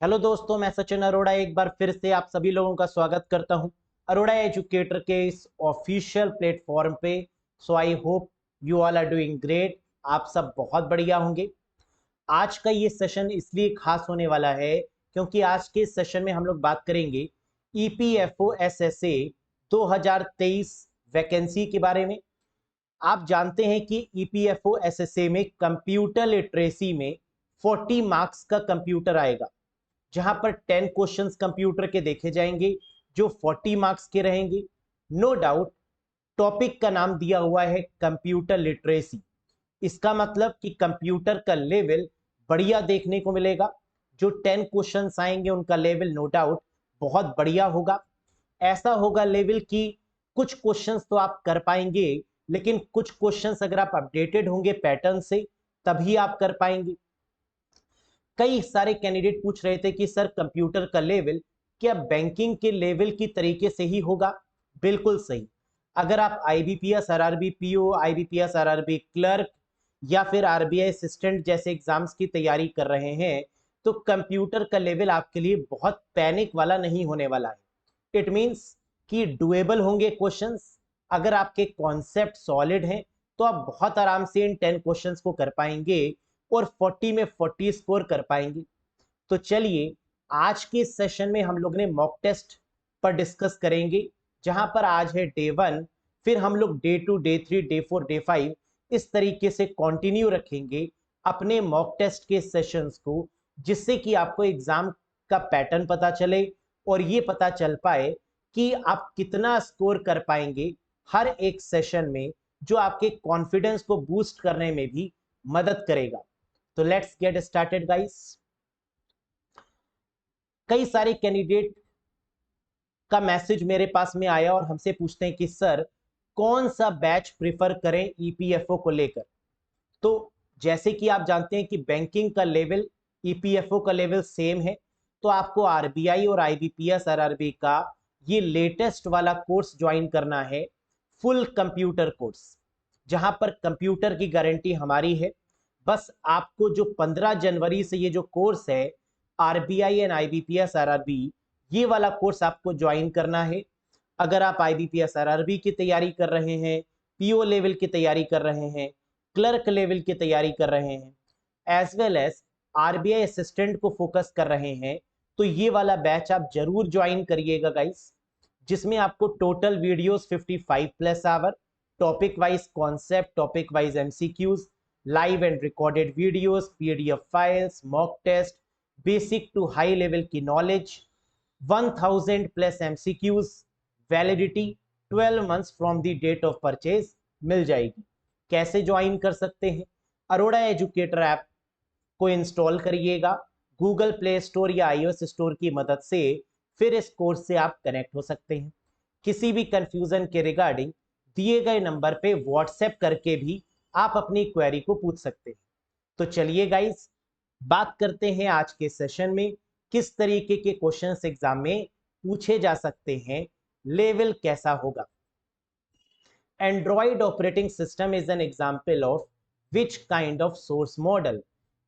Hello दोस्तों, मैं सचिन अरोड़ा एक बार फिर से आप सभी लोगों का स्वागत करता हूं अरोड़ा एजुकेटर के इस ऑफिशियल प्लेटफॉर्म पे। So I hope you all are doing great. आप सब बहुत बढ़िया होंगे। आज का ये सेशन इसलिए खास होने वाला है क्योंकि आज के सेशन में हम लोग बात करेंगे ईपीएफओ एसएसए 2023 वैकेंसी के बारे में। आप जानते हैं कि ईपीएफओ एसएसए में कंप्यूटर लिटरेसी में 40 मार्क्स का कंप्यूटर आएगा, जहां पर 10 क्वेश्चंस कंप्यूटर के देखे जाएंगे जो 40 मार्क्स के रहेंगे। नो डाउट टॉपिक का नाम दिया हुआ है कंप्यूटर लिटरेसी। इसका मतलब कि कंप्यूटर का लेवल बढ़िया देखने को मिलेगा। जो 10 क्वेश्चंस आएंगे उनका लेवल नो डाउट बहुत बढ़िया होगा। ऐसा होगा लेवल कि कुछ क्वेश्चंस तो आप कर पाएंगे, लेकिन कुछ क्वेश्चंस अगर आप अपडेटेड होंगे पैटर्न से तभी आप कर पाएंगे। कई सारे कैंडिडेट पूछ रहे थे कि सर कंप्यूटर का लेवल क्या बैंकिंग के लेवल की तरीके से ही होगा? बिल्कुल सही। अगर आप IBPS RRB PO, IBPS RRB clerk या फिर आरबीआई असिस्टेंट जैसे एग्जाम्स की तैयारी कर रहे हैं तो कंप्यूटर का लेवल आपके लिए बहुत पैनिक वाला नहीं होने वाला है। इट मींस कि डुएबल होंगे क्वेश्चंस। अगर आपके कॉन्सेप्ट सॉलिड हैं तो आप बहुत आराम से इन 10 क्वेश्चंस को कर पाएंगे और 40 में 40 स्कोर कर पाएंगे। तो चलिए आज के सेशन में हम लोग ने मॉक टेस्ट पर डिस्कस करेंगे, जहां पर आज है डे 1, फिर हम लोग डे 2, डे 3, डे 4, डे 5 इस तरीके से कंटिन्यू रखेंगे अपने मॉक टेस्ट के सेशंस को, जिससे कि आपको एग्जाम का पैटर्न पता चले और ये पता चल पाए कि आप कितना स्कोर कर पाएंगे हर एक सेशन में, जो आपके कॉन्फिडेंस को बूस्ट करने में भी मदद करेगा। तो लेट्स गेट स्टार्टेड गाइस। कई सारे कैंडिडेट का मैसेज मेरे पास में आया और हमसे पूछते हैं कि सर कौन सा बैच प्रिफर करें ईपीएफओ को लेकर। तो जैसे कि आप जानते हैं कि बैंकिंग का लेवल ईपीएफओ का लेवल सेम है, तो आपको आरबीआई और आईबीपीएस आरआरबी का ये लेटेस्ट वाला कोर्स ज्वाइन करना है, फुल कंप्यूटर कोर्स, जहां पर कंप्यूटर की गारंटी हमारी है। बस आपको जो 15 जनवरी से ये जो कोर्स है आरबीआई एंड आईबीपीएस आरआरबी, ये वाला कोर्स आपको ज्वाइन करना है। अगर आप आईबीपीएस आरआरबी की तैयारी कर रहे हैं, पीओ लेवल की तैयारी कर रहे हैं, क्लर्क लेवल की तैयारी कर रहे हैं, as well as RBI assistant को फोकस कर रहे हैं, तो ये वाला बैच आप जरूर ज्वाइन करिएगा गाइस, जिसमें आपको total videos 55 plus hour, topic wise concept, topic wise MCQs, live and recorded videos, PDF files, mock test, basic to high level की knowledge, 1000 plus MCQs, validity 12 months from the date of purchase मिल जाएगी। कैसे join कर सकते हैं? Arora educator app को install करिएगा Google Play Store या आईओएस स्टोर की मदद से, फिर इस कोर्स से आप कनेक्ट हो सकते हैं। किसी भी कंफ्यूजन के रिगार्डिंग दिए गए नंबर पे व्हाट्सएप करके भी आप अपनी क्वेरी को पूछ सकते हैं। तो चलिए गाइस, बात करते हैं आज के सेशन में किस तरीके के क्वेश्चंस एग्जाम में पूछे जा सकते हैं, लेवल कैसा होगा। Android operating system is an example of which kind of source model.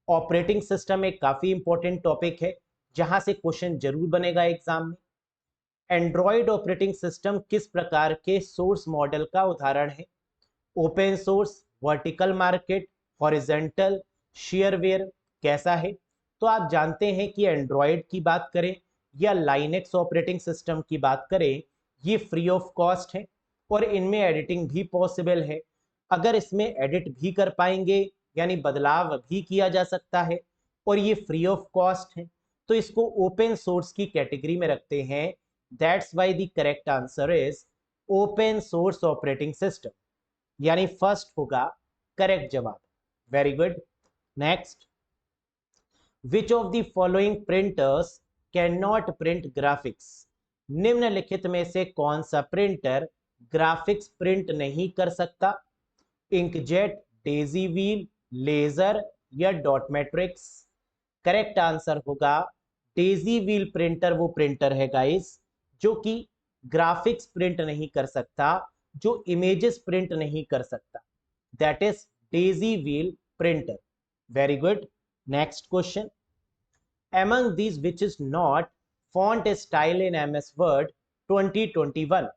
Operating system एक काफी इंपॉर्टेंट टॉपिक है जहां से क्वेश्चन जरूर बनेगा एग्जाम में। एंड्रॉइड ऑपरेटिंग सिस्टम किस प्रकार के सोर्स मॉडल का उदाहरण है? Open source, vertical market, horizontal, shareware, कैसा है? तो आप जानते हैं कि एंड्रॉयड की बात करें या लाइनेक्स ऑपरेटिंग सिस्टम की बात करें, ये फ्री ऑफ कॉस्ट है और इनमें एडिटिंग भी पॉसिबल है। अगर इसमें एडिट भी कर पाएंगे यानी बदलाव भी किया जा सकता है और ये फ्री ऑफ कॉस्ट है, तो इसको ओपन सोर्स की कैटेगरी में रखते हैं। That's why the correct answer is open source operating system, यानी फर्स्ट होगा करेक्ट जवाब। Very good. Next, which of the following printers can not print graphics? निम्नलिखित में से कौन सा प्रिंटर ग्राफिक्स प्रिंट नहीं कर सकता? इंकजेट, डेजी व्हील, लेजर या डॉट मैट्रिक्स? करेक्ट आंसर होगा डेजी व्हील प्रिंटर। वो प्रिंटर है गाइस जो कि ग्राफिक्स प्रिंट नहीं कर सकता, जो इमेजेस प्रिंट नहीं कर सकता, that is Daisy wheel printer. Very good. Next question, among these which is not font style in MS Word 2021।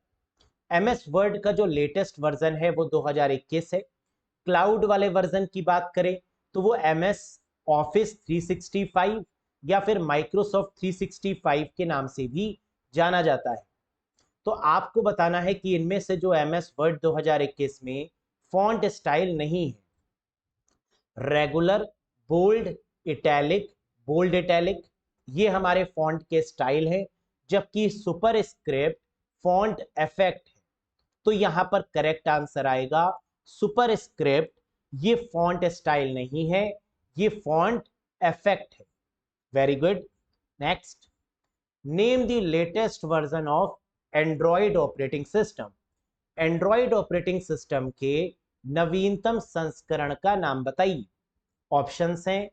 MS Word का जो लेटेस्ट वर्जन है वो 2021 है। क्लाउड वाले वर्जन की बात करें तो वो MS Office 365 या फिर Microsoft 365 के नाम से भी जाना जाता है। तो आपको बताना है कि इनमें से जो MS Word 2021 में फॉन्ट स्टाइल नहीं है, regular, bold, italic, bold italic, ये हमारे फॉन्ट के स्टाइल है, जबकि सुपर स्क्रिप्ट फॉन्ट इफेक्ट है। तो यहां पर करेक्ट आंसर आएगा सुपर स्क्रिप्ट। ये फॉन्ट स्टाइल नहीं है, ये फॉन्ट इफेक्ट है। Very good. Next, name the latest version of Android operating system. Android operating system के नवीनतम संस्करण का नाम बताइए। ऑप्शंस हैं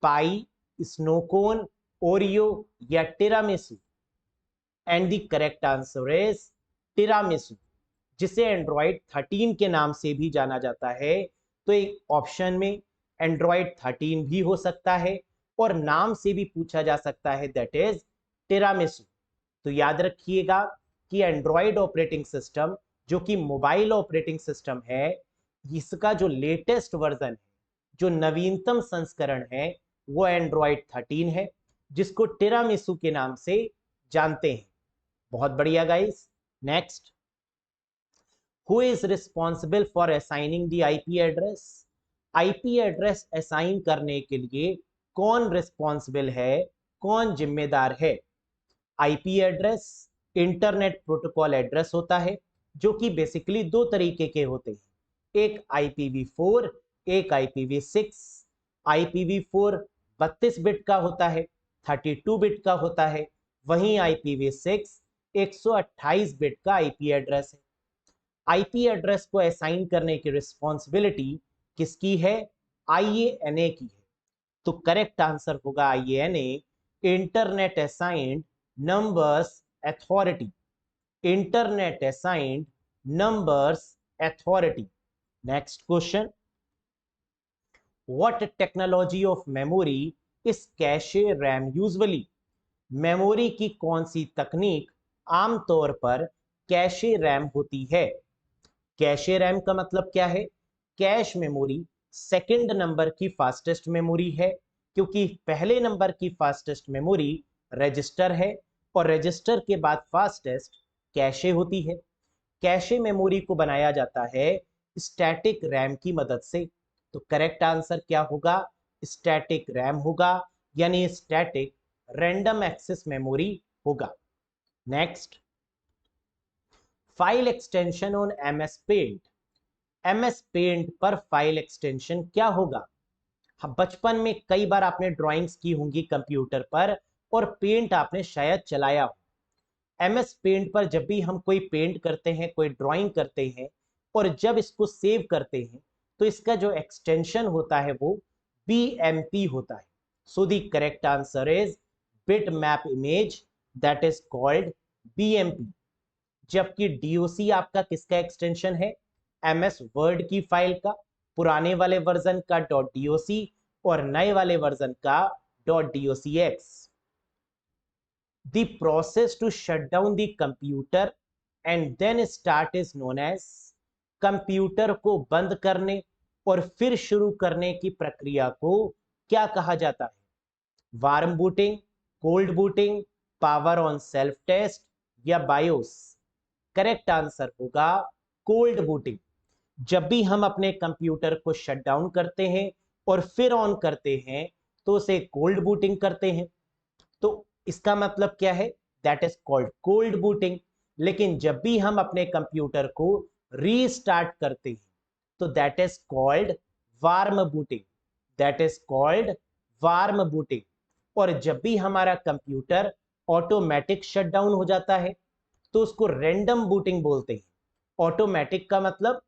पाई, स्नोकोन, ओरियो या tiramisu. And the correct answer is tiramisu, जिसे एंड्रॉइड 13 के नाम से भी जाना जाता है। तो एक ऑप्शन में एंड्रॉइड 13 भी हो सकता है और नाम से भी पूछा जा सकता है, दैट इज टिरामिसू। तो याद रखिएगा कि एंड्रॉइड ऑपरेटिंग सिस्टम जो कि मोबाइल ऑपरेटिंग सिस्टम है, इसका जो लेटेस्ट वर्जन है, जो नवीनतम संस्करण है, वो एंड्रॉइड 13 है, जिसको टिरामिसू के नाम से जानते हैं। बहुत बढ़िया guys. Next, who is responsible for assigning the IP address. IP address assign करने के लिए कौन रिस्पॉन्सिबल है, कौन जिम्मेदार है। IP address internet protocol address होता है, जो कि बेसिकली दो तरीके के होते हैं, एक IPv4, एक IPv6। IPv4 32 बिट का होता है, 32 बिट का होता है, वहीं IPv6 128 बिट का आईपी एड्रेस है। आईपी एड्रेस को असाइन करने की रिस्पॉन्सिबिलिटी किसकी है, IANA की है। तो करेक्ट आंसर होगा IANA, internet assigned numbers authority. Internet assigned numbers authority. Next question, what technology of memory is cache RAM usually. Memory की कौन सी तकनीक आमतौर पर कैशे रैम होती है। कैशे रैम का मतलब क्या है, कैश मेमोरी सेकंड नंबर की फास्टेस्ट मेमोरी है, क्योंकि पहले नंबर की फास्टेस्ट मेमोरी रजिस्टर है और रजिस्टर के बाद फास्टेस्ट कैशे होती है। कैशे मेमोरी को बनाया जाता है स्टैटिक रैम की मदद से। तो करेक्ट आंसर क्या होगा, स्टैटिक रैम होगा, यानी स्टैटिक रैंडम एक्सेस मेमोरी होगा। Next, file extension on MS paint. MS paint पर फाइल एक्सटेंशन क्या होगा। बचपन में कई बार आपने ड्राइंग्स की होंगी कंप्यूटर पर और पेंट आपने शायद चलाया हो। MS पेंट पर जब भी हम कोई पेंट करते हैं, कोई ड्राइंग करते हैं और जब इसको सेव करते हैं, तो इसका जो एक्सटेंशन होता है वो BMP होता है। So the correct answer is bit map image, that is called BMP। जबकि DOC आपका किसका एक्सटेंशन है, MS वर्ड की फाइल का, पुराने वाले वर्जन का .doc और नए वाले वर्जन का .docx। The process to shut down the computer and then start is known as। Computer को बंद करने और फिर शुरू करने की प्रक्रिया को क्या कहा जाता है, warm booting, cold booting, power on self test या बायोस। करेक्ट आंसर होगा कोल्ड बूटिंग। जब भी हम अपने कंप्यूटर को शट डाउन करते हैं और फिर ऑन करते हैं तो उसे कोल्ड बूटिंग करते हैं। तो इसका मतलब क्या है, that is called cold booting. लेकिन जब भी हम अपने कंप्यूटर को रीस्टार्ट करते हैं तो that is called warm booting, that is called warm booting. और जब भी हमारा कंप्यूटर ऑटोमेटिक शटडाउन हो जाता है तो उसको रैंडम बूटिंग बोलते हैं। ऑटोमेटिक का मतलब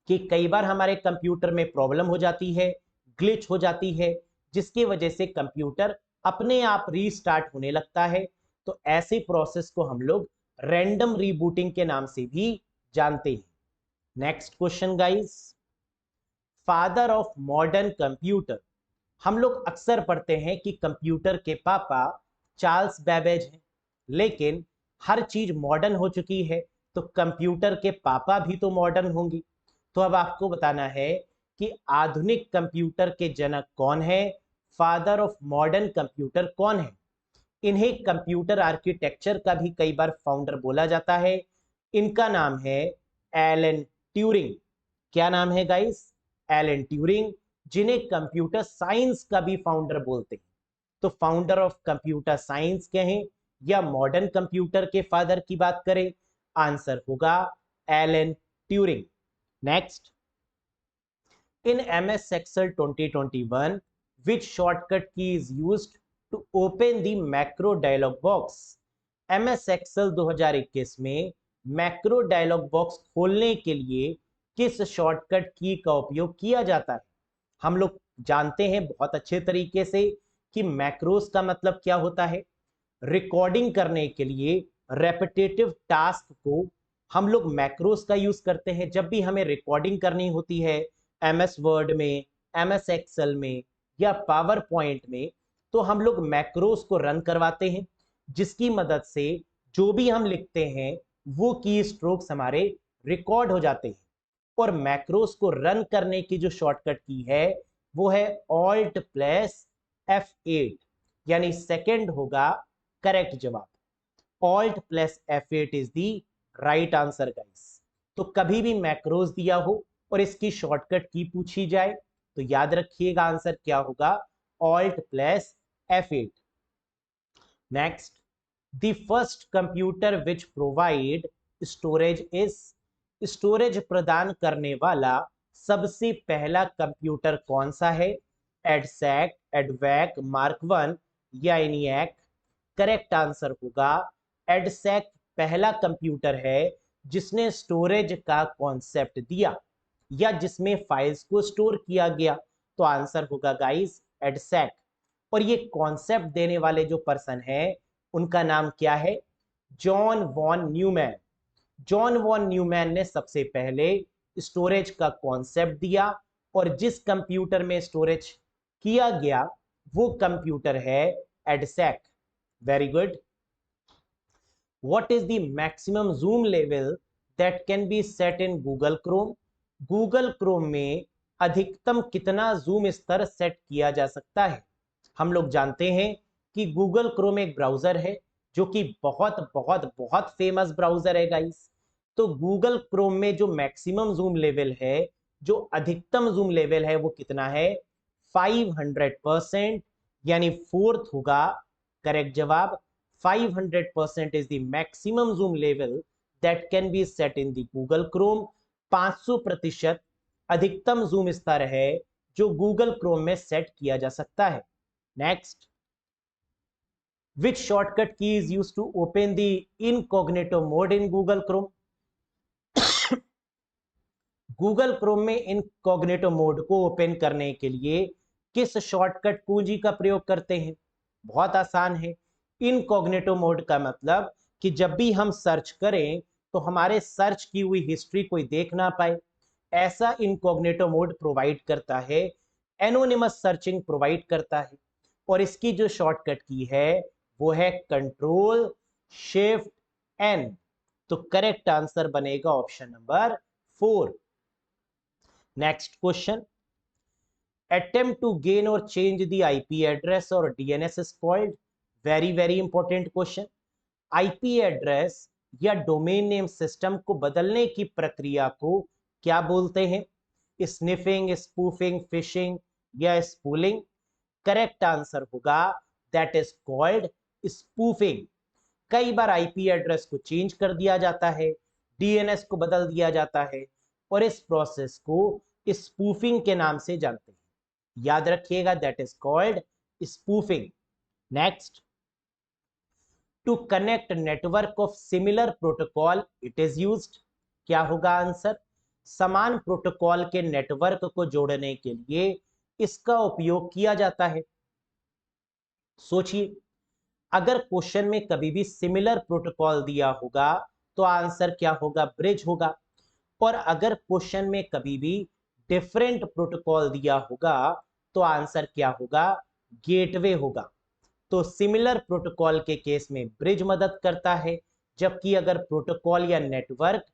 कि कई बार हमारे कंप्यूटर में प्रॉब्लम हो जाती है, ग्लिच हो जाती है, जिसकी वजह से कंप्यूटर अपने आप रीस्टार्ट होने लगता है। तो ऐसे प्रोसेस को हम लोग रैंडम रीबूटिंग के नाम से भी जानते हैं। Next question guys, father of modern computer. हम लोग अक्सर पढ़ते हैं कि कंप्यूटर के पापा चार्ल्स बैबेज हैं, लेकिन हर चीज मॉडर्न हो चुकी है, तो कंप्यूटर के पापा भी तो मॉडर्न होंगी। तो अब आपको बताना है कि आधुनिक कंप्यूटर के जनक कौन है, फादर ऑफ मॉडर्न कंप्यूटर कौन है। इन्हें कंप्यूटर आर्किटेक्चर का भी कई बार फाउंडर बोला जाता है। इनका नाम है एलन ट्यूरिंग। क्या नाम है गाइस? एलन ट्यूरिंग, जिन्हें कंप्यूटर साइंस का भी फाउंडर बोलते हैं। तो फाउंडर ऑफ कंप्यूटर साइंस कहें या मॉडर्न कंप्यूटर के फादर की बात करें, आंसर होगा Alan Turing. Next, in MS Excel 2021, which shortcut key is used to open the macro dialog box? MS Excel 2021 में मैक्रो डायलॉग बॉक्स खोलने के लिए किस शॉर्टकट की का उपयोग किया जाता है? हम लोग जानते हैं बहुत अच्छे तरीके से कि मैक्रोस का मतलब क्या होता है। रिकॉर्डिंग करने के लिए रेपिटेटिव टास्क को हम लोग मैक्रोस का यूज करते हैं। जब भी हमें रिकॉर्डिंग करनी होती है MS वर्ड में, MS एक्सेल में या पावर पॉइंट में, तो हम लोग मैक्रोस को रन करवाते हैं, जिसकी मदद से जो भी हम लिखते हैं वो की स्ट्रोक्स हमारे रिकॉर्ड हो जाते हैं। और मैक्रोस को रन करने की जो शॉर्टकट की है वो है Alt प्लस F8, यानी सेकंड होगा करेक्ट जवाब। Alt plus F8 is the right answer guys. तो कभी भी मैक्रोस दिया हो और इसकी शॉर्टकट की पूछी जाए तो याद रखिएगा आंसर क्या होगा, Alt plus F8। Next, the first computer which provide storage is, storage प्रदान करने वाला सबसे पहला कंप्यूटर कौन सा है? एडसैक, एडवैक, मार्क 1 या एनियाक? करेक्ट आंसर होगा एडसैक पहला कंप्यूटर है जिसने स्टोरेज का कॉन्सेप्ट दिया या जिसमें फाइल्स को स्टोर किया गया। तो आंसर होगा गाइस एडसैक। और ये कॉन्सेप्ट देने वाले जो पर्सन है उनका नाम क्या है? John von Neumann. John von Neumann ने सबसे पहले स्टोरेज का कॉन्सेप्ट दिया और जिस कंप्यूटर में स्टोरेज किया गया वो कंप्यूटर है EDSAC. Very good. What is the maximum zoom level that can be set in Google Chrome? Google Chrome में अधिकतम कितना जूम स्तर सेट किया जा सकता है? हम लोग जानते हैं कि Google Chrome एक ब्राउजर है जो कि बहुत बहुत बहुत फेमस ब्राउजर है गाइस। तो Google Chrome में जो मैक्सिमम जूम लेवल है, जो अधिकतम जूम लेवल है वो कितना है? 500%, यानी फोर्थ होगा करेक्ट जवाब। 500% is the maximum zoom level that can be set in the Google Chrome। 500% अधिकतम जूम स्तर है जो Google Chrome में सेट किया जा सकता है। Next, which shortcut key is used to open the incognito mode in Google Chrome? Google Chrome में इनकॉग्निटो मोड को ओपन करने के लिए किस शॉर्टकट कुंजी का प्रयोग करते हैं? बहुत आसान है। इनकॉग्निटो मोड का मतलब कि जब भी हम सर्च करें तो हमारे सर्च की हुई हिस्ट्री कोई देख ना पाए, ऐसा इनकॉग्निटो मोड प्रोवाइड करता है, एनोनिमस सर्चिंग प्रोवाइड करता है। और इसकी जो शॉर्टकट की है वो है कंट्रोल शिफ्ट N। तो करेक्ट आंसर बनेगा option number 4। Next question, attempt to gain or change the IP address or DNS is called? very important question। IP address या डोमेन नेम सिस्टम को बदलने की प्रक्रिया को क्या बोलते हैं? स्निफिंग, स्पूफिंग, फिशिंग या स्पूलिंग? करेक्ट आंसर होगा दैट इज कॉल्ड स्पूफिंग। कई बार IP एड्रेस को चेंज कर दिया जाता है, DNS को बदल दिया जाता है और इस प्रोसेस को स्पूफिंग के नाम से जानते हैं। याद रखिएगा that is called spoofing. Next, to connect network of similar protocol it is used? क्या होगा आंसर? समान प्रोटोकॉल के नेटवर्क को जोड़ने के लिए इसका उपयोग किया जाता है। सोचिए, अगर क्वेश्चन में कभी भी सिमिलर प्रोटोकॉल दिया होगा तो आंसर क्या होगा? ब्रिज होगा। और अगर क्वेश्चन में कभी भी डिफरेंट प्रोटोकॉल दिया होगा तो आंसर क्या होगा, गेटवे होगा। तो सिमिलर प्रोटोकॉल के केस में ब्रिज मदद करता है, जबकि अगर प्रोटोकॉल या नेटवर्क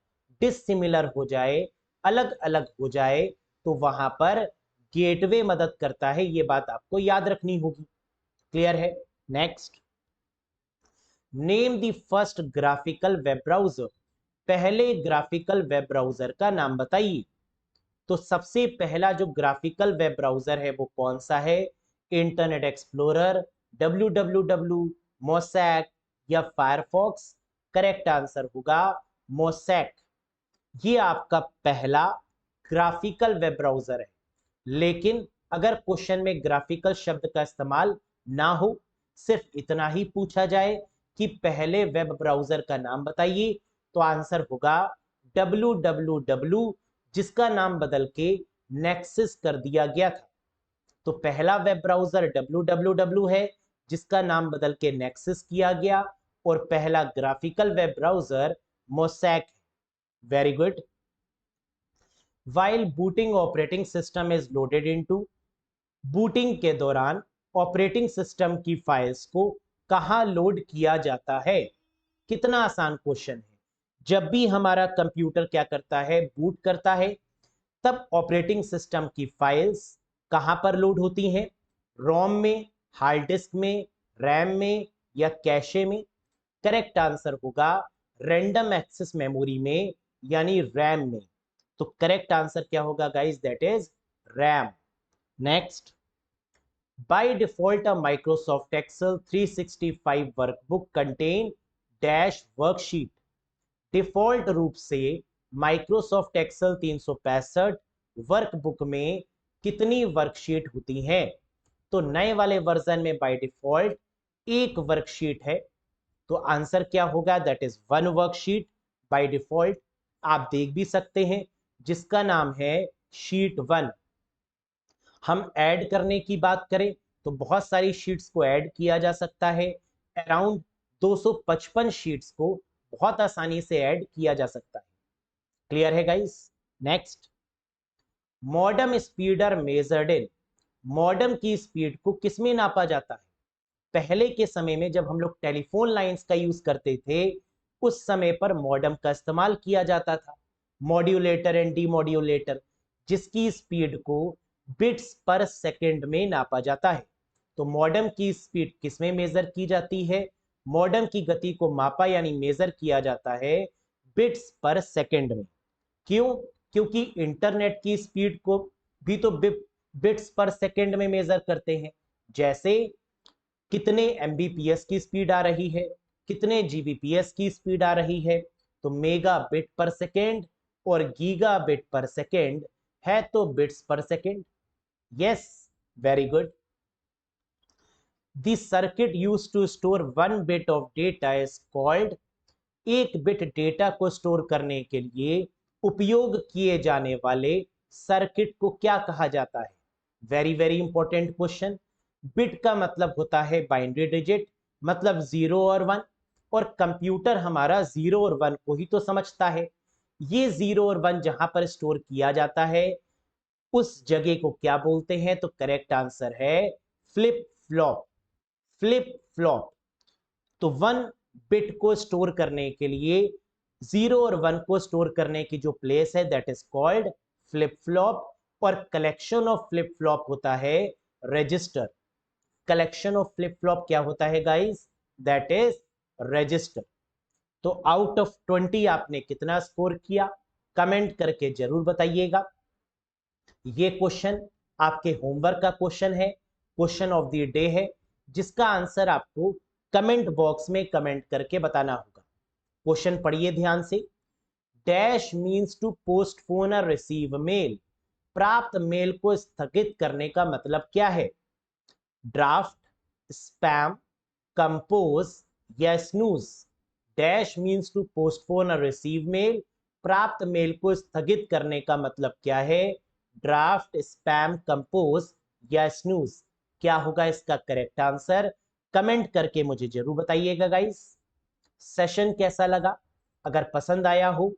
डिसिमिलर हो जाए, अलग अलग हो जाए, तो वहां पर गेटवे मदद करता है। ये बात आपको याद रखनी होगी। क्लियर है? Next, name the first graphical web browser. पहले ग्राफिकल वेब ब्राउजर का नाम बताइए। तो सबसे पहला जो ग्राफिकल वेब ब्राउजर है वो कौन सा है? इंटरनेट एक्सप्लोरर, www, मोसैक या फायरफॉक्स? करेक्ट आंसर होगा मोसैक। ये आपका पहला ग्राफिकल वेब ब्राउजर है। लेकिन अगर क्वेश्चन में ग्राफिकल शब्द का इस्तेमाल ना हो, सिर्फ इतना ही पूछा जाए कि पहले वेब ब्राउजर का नाम बताइए, तो आंसर होगा www, जिसका नाम बदल के नेक्सस कर दिया गया था। तो पहला वेब ब्राउजर www है, जिसका नाम बदल के नेक्सस किया गया, और पहला ग्राफिकल वेब ब्राउजर मोसैक है। Very good. While booting operating system is loaded into, booting के दौरान ऑपरेटिंग सिस्टम की फाइल्स को कहां लोड किया जाता है? कितना आसान क्वेश्चन है। जब भी हमारा कंप्यूटर क्या करता है, बूट करता है, तब ऑपरेटिंग सिस्टम की फाइल्स कहां पर लोड होती हैं? रोम में, हार्ड डिस्क में, रैम में या कैशे में? करेक्ट आंसर होगा रैंडम एक्सेस मेमोरी में, यानी रैम में। तो करेक्ट आंसर क्या होगा guys? That is RAM. Next, by default a Microsoft Excel 365 workbook contain dash worksheet. Default रूप से माइक्रोसॉफ्ट एक्सेल 365 वर्कबुक में कितनी वर्कशीट होती हैं? तो नए वाले वर्जन में बाय डिफॉल्ट एक वर्कशीट है। तो आंसर क्या होगा? That is one worksheet by default. आप देख भी सकते हैं, जिसका नाम है शीट 1। हम ऐड करने की बात करें तो बहुत सारी शीट्स को ऐड किया जा सकता है। अराउंड 255 शीट्स को बहुत आसानी से ऐड किया जा सकता है। क्लियर है guys? Next, modem speed are measured in. Modem की स्पीड को किसमें नापा जाता है? पहले के समय में जब हम लोग टेलीफोन लाइंस का यूज करते थे, उस समय पर मॉडेम का इस्तेमाल किया जाता था, मॉड्यूलेटर एंड डीमॉड्यूलेटर, जिसकी स्पीड को बिट्स पर सेकंड में नापा जाता है। तो मॉडेम की स्पीड किसमें मेजर की जाती है? मॉडेम की गति को मापा यानी मेजर किया जाता है बिट्स पर सेकंड में। क्यों? क्योंकि इंटरनेट की स्पीड को भी तो बिट्स पर सेकंड में मेजर करते हैं। जैसे कितने एमबीपीएस की स्पीड आ रही है, कितने जीबीपीएस की स्पीड आ रही है। तो मेगा बिट पर सेकेंड और गीगा बिट पर सेकेंड है, तो bits per second. Yes, very good. The circuit used to store 1 bit of data is called. एक बिट डेटा को स्टोर करने के लिए उपयोग किए जाने वाले सर्किट को क्या कहा जाता है? Very very important question. Bit का मतलब होता है बाइनरी डिजिट, मतलब 0 और 1, और कंप्यूटर हमारा 0 और 1 को ही तो समझता है। ये 0 और 1 जहां पर स्टोर किया जाता है, उस जगह को क्या बोलते हैं? तो करेक्ट आंसर है फ्लिप फ्लॉप। Flip flop. तो 1 बिट को स्टोर करने के लिए 0 और 1 को स्टोर करने की जो प्लेस है, that is called flip flop. और कलेक्शन ऑफ फ्लिप फ्लॉप होता है register. Collection of flip flop क्या होता है गाइस? That is register. तो आउट ऑफ 20 आपने कितना स्कोर किया? कमेंट करके जरूर बताइएगा। ये क्वेश्चन आपके होमवर्क का क्वेश्चन है, क्वेश्चन ऑफ द डे है, जिसका आंसर आपको कमेंट बॉक्स में कमेंट करके बताना होगा। क्वेश्चन पढ़िए ध्यान से। डैश मीन्स टू पोस्टपोन और रिसीव मेल। प्राप्त मेल को स्थगित करने का मतलब क्या है? ड्राफ्ट, स्पैम, कंपोज या snooze? Dash means to postpone और रिसीव मेल। प्राप्त मेल को स्थगित करने का मतलब क्या है? ड्राफ्ट, स्पैम, कंपोज या स्नूज? क्या होगा इसका करेक्ट आंसर? कमेंट करके मुझे जरूर बताइएगा गाइस। सेशन कैसा लगा? अगर पसंद आया हो,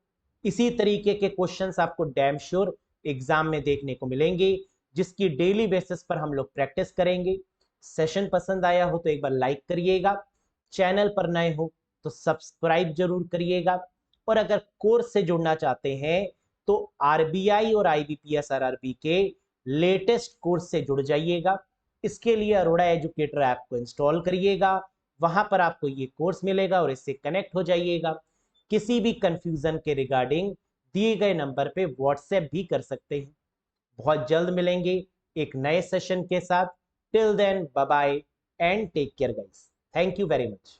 इसी तरीके के क्वेश्चंस आपको डैम श्योर एग्जाम में देखने को मिलेंगे। जिसकी डेली बेसिस पर हम लोग प्रैक्टिस करेंगे। सेशन पसंद आया हो तो एक बार लाइक करिएगा, चैनल पर नए हो तो सब्सक्राइब जरूर करिएगा, और अगर कोर्स से जुड़ना चाहते हैं तो आरबीआई और आईबीपीएस आरआरबी के लेटेस्ट कोर्स से जुड़ जाइएगा। इसके लिए अरोड़ा एजुकेटर ऐप को इंस्टॉल करिएगा, वहां पर आपको ये कोर्स मिलेगा और इससे कनेक्ट हो जाइएगा। किसी भी कंफ्यूजन के रिगार्डिंग दिए गए नंबर पे व्हाट्सएप भी कर सकते हैं। बहुत जल्द मिलेंगे एक नए सेशन के साथ। Till then bye bye and take care guys. Thank you very much.